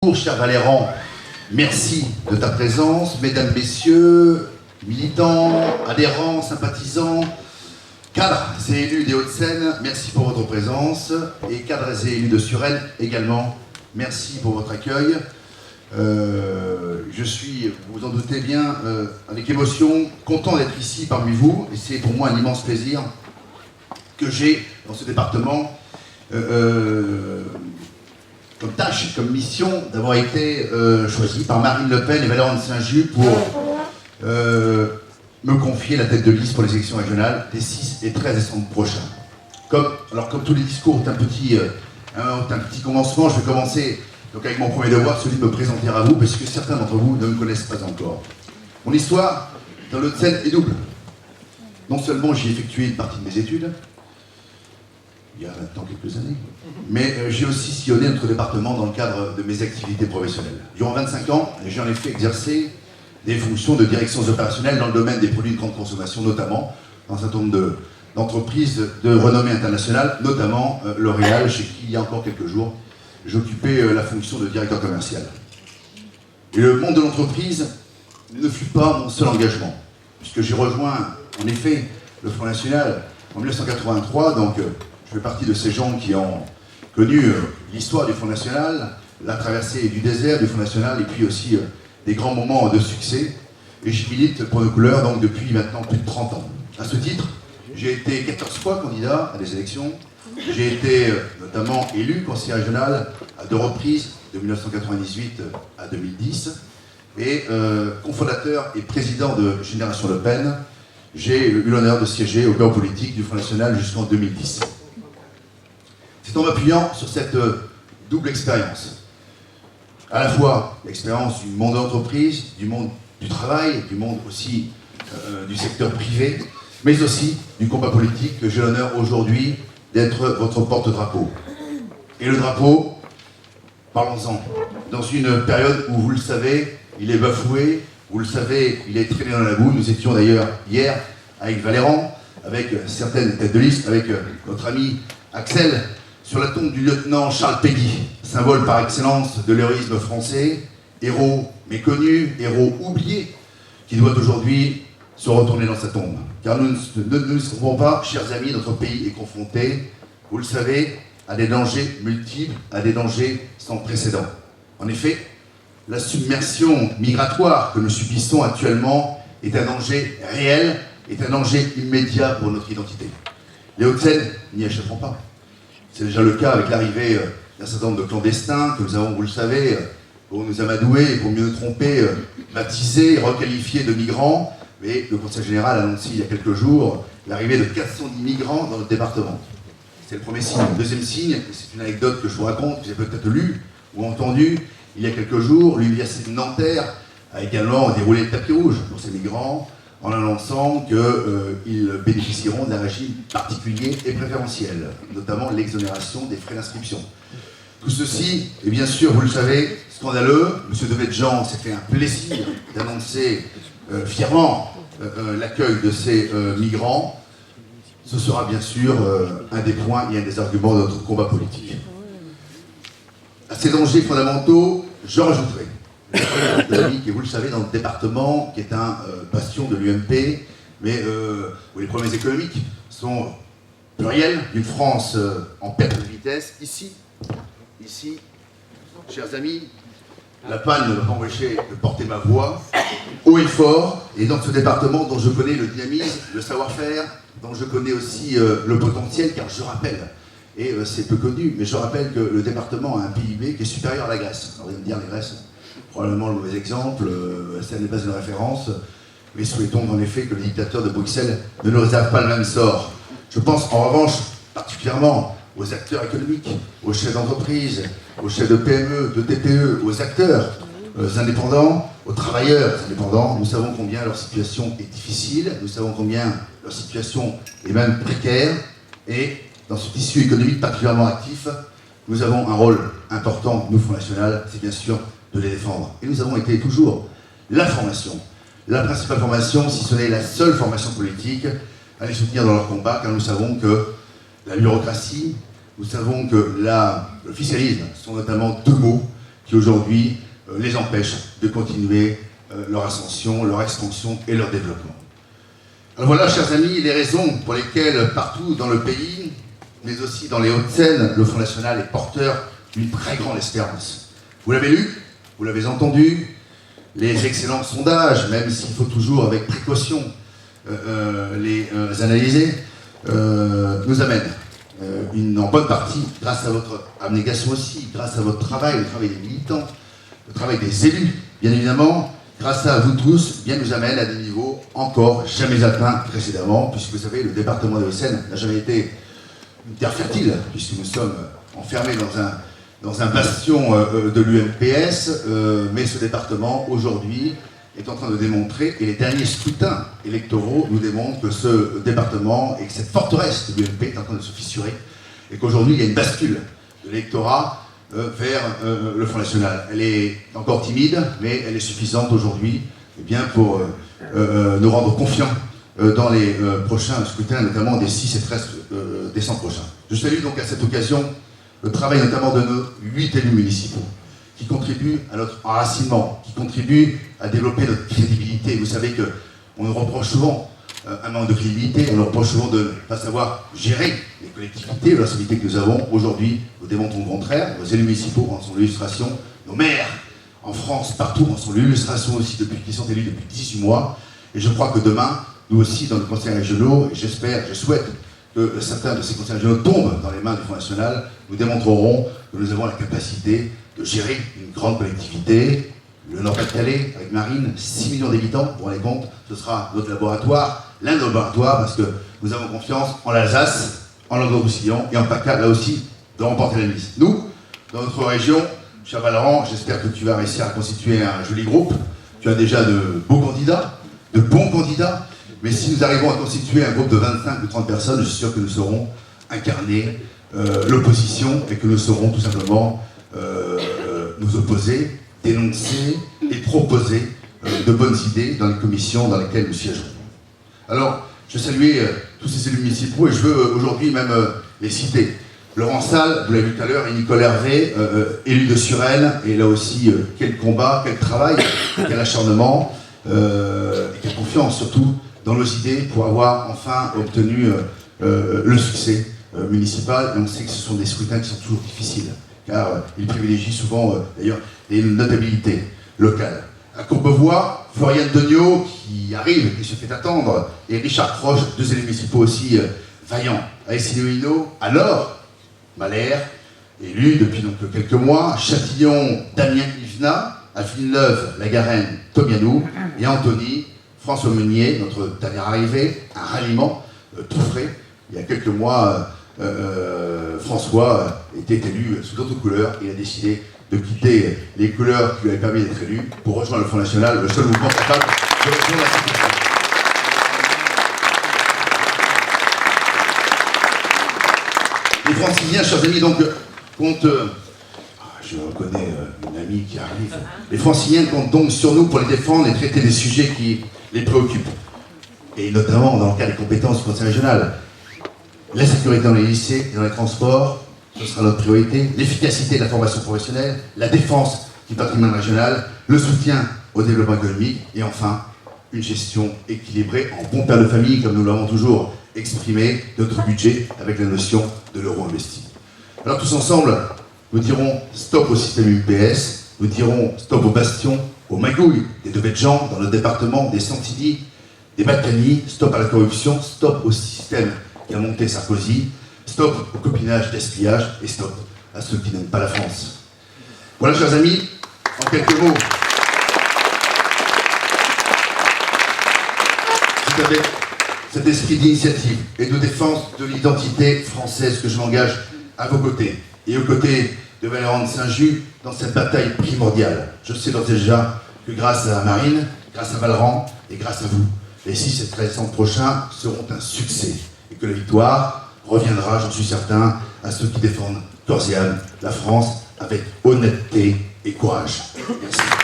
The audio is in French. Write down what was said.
Bonjour, cher Valéran, merci de ta présence. Mesdames, messieurs, militants, adhérents, sympathisants, cadres et élus des Hauts-de-Seine, merci pour votre présence. Et cadres et élus de Suresnes également, merci pour votre accueil. Je suis, vous vous en doutez bien, avec émotion, content d'être ici parmi vous. Et c'est pour moi un immense plaisir que j'ai dans ce département comme tâche, comme mission, d'avoir été choisi par Marine Le Pen et Valéran de Saint-Just pour me confier la tête de liste pour les élections régionales des 6 et 13 décembre prochains. Comme tous les discours ont un petit commencement, je vais commencer donc avec mon premier devoir, celui de me présenter à vous, parce que certains d'entre vous ne me connaissent pas encore. Mon histoire dans le Hauts-de-Seine est double. Non seulement j'ai effectué une partie de mes études, il y a maintenant quelques années, mais j'ai aussi sillonné notre département dans le cadre de mes activités professionnelles. Durant 25 ans, j'ai en effet exercé des fonctions de direction opérationnelle dans le domaine des produits de grande consommation, notamment dans un certain nombre d'entreprises de renommée internationale, notamment L'Oréal, chez qui il y a encore quelques jours, j'occupais la fonction de directeur commercial. Et le monde de l'entreprise ne fut pas mon seul engagement, puisque j'ai rejoint en effet le Front National en 1983, donc je fais partie de ces gens qui ont connu l'histoire du Front National, la traversée du désert du Front National et puis aussi des grands moments de succès. Et je milite pour nos couleurs donc depuis maintenant plus de 30 ans. À ce titre, j'ai été 14 fois candidat à des élections. J'ai été notamment élu conseiller régional à 2 reprises, de 1998 à 2010. Et cofondateur et président de Génération Le Pen, j'ai eu l'honneur de siéger au bureau politique du Front National jusqu'en 2010. C'est en m'appuyant sur cette double expérience, à la fois l'expérience du monde de l'entreprise, du monde du travail, du monde aussi du secteur privé, mais aussi du combat politique que j'ai l'honneur aujourd'hui d'être votre porte-drapeau. Et le drapeau, parlons-en, dans une période où, vous le savez, il est bafoué, vous le savez, il est traîné dans la boue. Nous étions d'ailleurs hier avec Valéran, avec certaines têtes de liste, avec notre ami Axel, sur la tombe du lieutenant Charles Péguy, symbole par excellence de l'héroïsme français, héros méconnu, héros oublié, qui doit aujourd'hui se retourner dans sa tombe. Car nous ne nous trompons pas, chers amis, notre pays est confronté, vous le savez, à des dangers multiples, à des dangers sans précédent. En effet, la submersion migratoire que nous subissons actuellement est un danger réel, est un danger immédiat pour notre identité. Les Hauts-de-Seine n'y échapperont pas. C'est déjà le cas avec l'arrivée d'un certain nombre de clandestins que nous avons, vous le savez, pour nous amadouer et pour mieux nous tromper, baptisés, requalifiés de migrants. Mais le Conseil général a annoncé il y a quelques jours l'arrivée de 410 migrants dans notre département. C'est le premier signe. Le deuxième signe, c'est une anecdote que je vous raconte, que vous avez peut-être lu ou entendu il y a quelques jours. L'université de Nanterre a également déroulé le tapis rouge pour ces migrants en annonçant qu'ils bénéficieront d'un régime particulier et préférentiel, notamment l'exonération des frais d'inscription. Tout ceci est bien sûr, vous le savez, scandaleux. M. Devedjian s'est fait un plaisir d'annoncer fièrement l'accueil de ces migrants. Ce sera bien sûr un des points et un des arguments de notre combat politique. À ces dangers fondamentaux, je rajouterai l'économie, qui, vous le savez, dans le département, qui est un bastion de l'UMP, mais où les problèmes économiques sont pluriels, d'une France en perte de vitesse. Ici, chers amis, la panne ne va pas empêcher de porter ma voix haut et fort, et dans ce département dont je connais le dynamisme, le savoir-faire, dont je connais aussi le potentiel, car je rappelle, et c'est peu connu, mais je rappelle que le département a un PIB qui est supérieur à la Grèce. Alors, vous allez me dire, la Grèce, probablement le mauvais exemple, ça n'est pas une référence, mais souhaitons en effet que les dictateurs de Bruxelles ne nous réservent pas le même sort. Je pense en revanche particulièrement aux acteurs économiques, aux chefs d'entreprise, aux chefs de PME, de TPE, aux acteurs indépendants, aux travailleurs indépendants. Nous savons combien leur situation est difficile, nous savons combien leur situation est même précaire, et dans ce tissu économique particulièrement actif, nous avons un rôle important, nous, Front National, c'est bien sûr de les défendre. Et nous avons été toujours la formation, la principale formation, si ce n'est la seule formation politique, à les soutenir dans leur combat, car nous savons que la bureaucratie, nous savons que l'officialisme sont notamment 2 mots qui aujourd'hui les empêchent de continuer leur ascension, leur expansion et leur développement. Alors voilà, chers amis, les raisons pour lesquelles partout dans le pays, mais aussi dans les Hauts-de-Seine, le Front National est porteur d'une très grande espérance. Vous l'avez lu, vous l'avez entendu, les excellents sondages, même s'il faut toujours avec précaution les analyser, nous amènent en bonne partie, grâce à votre abnégation aussi, grâce à votre travail, le travail des militants, le travail des élus, bien évidemment, grâce à vous tous, bien nous amène à des niveaux encore jamais atteints précédemment, puisque vous savez, le département des Hauts-de-Seine n'a jamais été une terre fertile, puisque nous sommes enfermés dans un bastion de l'UMPS, mais ce département, aujourd'hui, est en train de démontrer, et les derniers scrutins électoraux nous démontrent que ce département et que cette forteresse de l'UMP est en train de se fissurer, et qu'aujourd'hui, il y a une bascule de l'électorat vers le Front National. Elle est encore timide, mais elle est suffisante aujourd'hui pour nous rendre confiants dans les prochains scrutins, notamment des 6 et 13 décembre prochains. Je salue donc à cette occasion le travail notamment de nos 8 élus municipaux, qui contribuent à notre enracinement, qui contribuent à développer notre crédibilité. Vous savez qu'on nous reproche souvent un manque de crédibilité, on nous reproche souvent de ne pas savoir gérer les collectivités, la responsabilité que nous avons. Aujourd'hui, nous démontrons le contraire. Nos élus municipaux en sont l'illustration, nos maires en France, partout, en sont l'illustration aussi depuis qu'ils sont élus depuis 18 mois. Et je crois que demain, nous aussi, dans les conseils régionaux, et j'espère, je souhaite que certains de ces conseils régionaux tombent dans les mains du Front National, nous démontrerons que nous avons la capacité de gérer une grande collectivité. Le Nord-Pas-de-Calais, avec Marine, 6 millions d'habitants, vous vous rendez compte, ce sera notre laboratoire, l'un de nos laboratoires, parce que nous avons confiance en l'Alsace, en Languedoc-Roussillon et en PACA, là aussi, de remporter la mise. Nous, dans notre région, cher Valorant, j'espère que tu vas réussir à constituer un joli groupe. Tu as déjà de beaux candidats, de bons candidats, mais si nous arrivons à constituer un groupe de 25 ou 30 personnes, je suis sûr que nous saurons incarner l'opposition et que nous saurons tout simplement nous opposer, dénoncer et proposer de bonnes idées dans les commissions dans lesquelles nous siégeons. Alors, je salue tous ces élus municipaux et je veux aujourd'hui même les citer. Laurent Salle, vous l'avez vu tout à l'heure, et Nicole Hervé, élu de Suresnes, et là aussi, quel combat, quel travail, quel acharnement, et quelle confiance surtout dans nos idées pour avoir enfin obtenu le succès municipal. Et on sait que ce sont des scrutins qui sont toujours difficiles, car ils privilégient souvent d'ailleurs les notabilités locales. À Courbevoie, Floriane Degnaud qui arrive et se fait attendre, et Richard Croche, 2 élus municipaux aussi vaillants. À Essino-Hino, alors Malher, élu depuis donc quelques mois, Châtillon, Damien Yvna, à Villeneuve-la-Garenne, Tomianou, et Antony, François Meunier, notre dernier arrivé, un ralliement tout frais. Il y a quelques mois, François était élu sous d'autres couleurs. Il a décidé de quitter les couleurs qui lui avaient permis d'être élu pour rejoindre le Front National, le seul mouvement capable de rejoindre la sécurité. Les Franciliens, chers amis, donc, comptent... je reconnais une amie qui arrive. Les Franciliens comptent donc sur nous pour les défendre et traiter des sujets qui les préoccupent. Et notamment dans le cas des compétences du Conseil régional. La sécurité dans les lycées et dans les transports, ce sera notre priorité. L'efficacité de la formation professionnelle, la défense du patrimoine régional, le soutien au développement économique et enfin, une gestion équilibrée en bon père de famille, comme nous l'avons toujours exprimé, de notre budget avec la notion de l'euro investi. Alors tous ensemble, nous dirons stop au système UPS, nous dirons stop aux bastions, aux magouilles des Devedjian dans notre département, des Santini, des Balkany, stop à la corruption, stop au système qui a monté Sarkozy, stop au copinage d'espionnage et stop à ceux qui n'aiment pas la France. Voilà, chers amis, en quelques mots. C'est avec cet esprit d'initiative et de défense de l'identité française que je m'engage à vos côtés et aux côtés de Valorant de Saint-Just dans cette bataille primordiale. Je sais d'ores et déjà que grâce à Marine, grâce à Valorant et grâce à vous, les 6 et 13 décembre prochains seront un succès et que la victoire reviendra, j'en suis certain, à ceux qui défendent corps et âme la France avec honnêteté et courage. Merci.